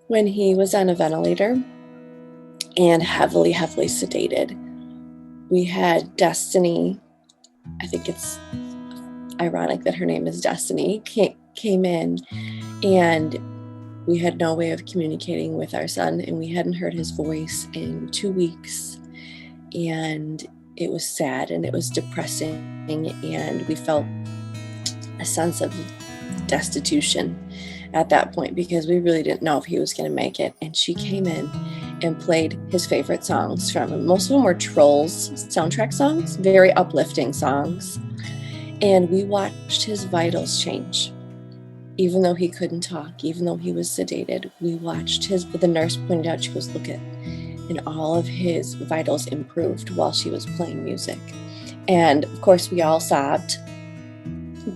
when he was on a ventilator and heavily, heavily sedated. We had Destiny, I think it's ironic that her name is Destiny, came in, and we had no way of communicating with our son, and we hadn't heard his voice in 2 weeks. And it was sad and it was depressing, and we felt a sense of destitution at that point because we really didn't know if he was going to make it. And she came in and played his favorite songs from him. Most of them were Trolls soundtrack songs, very uplifting songs. And we watched his vitals change. Even though he couldn't talk, even though he was sedated, we watched the nurse pointed out, she goes, look at, and all of his vitals improved while she was playing music. And of course we all sobbed,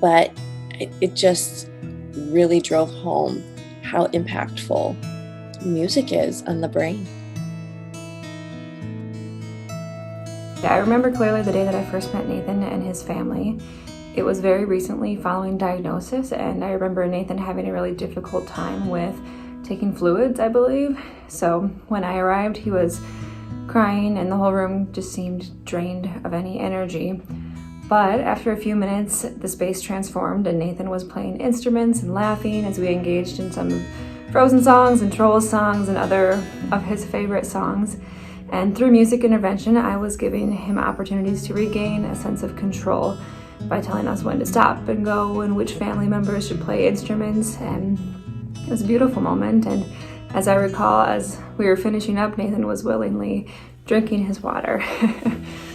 but it just really drove home how impactful music is on the brain. I remember clearly the day that I first met Nathan and his family. It was very recently following diagnosis, and I remember Nathan having a really difficult time with taking fluids, I believe. So when I arrived, he was crying and the whole room just seemed drained of any energy. But after a few minutes, the space transformed and Nathan was playing instruments and laughing as we engaged in some Frozen songs and Trolls songs and other of his favorite songs. And through music intervention, I was giving him opportunities to regain a sense of control by telling us when to stop and go and which family members should play instruments. And it was a beautiful moment. And as I recall, as we were finishing up, Nathan was willingly drinking his water.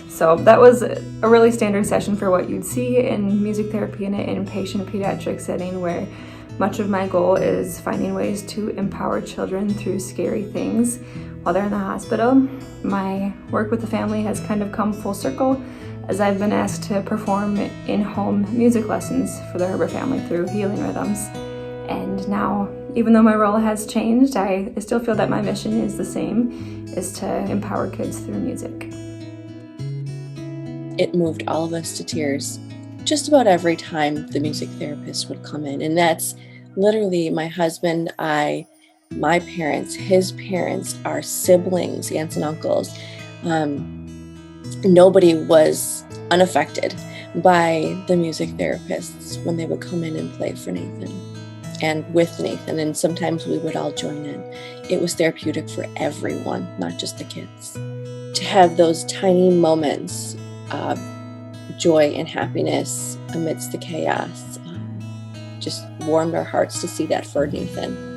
So that was a really standard session for what you'd see in music therapy in an inpatient pediatric setting, where much of my goal is finding ways to empower children through scary things while they're in the hospital. My work with the family has kind of come full circle as I've been asked to perform in-home music lessons for the Herbert family through Healing Rhythms. And now, even though my role has changed, I still feel that my mission is the same, is to empower kids through music. It moved all of us to tears just about every time the music therapist would come in. And that's literally my husband, my parents, his parents, our siblings, aunts and uncles. Nobody was unaffected by the music therapists when they would come in and play for Nathan and with Nathan. And sometimes we would all join in. It was therapeutic for everyone, not just the kids. To have those tiny moments of joy and happiness amidst the chaos just warmed our hearts to see that for Nathan.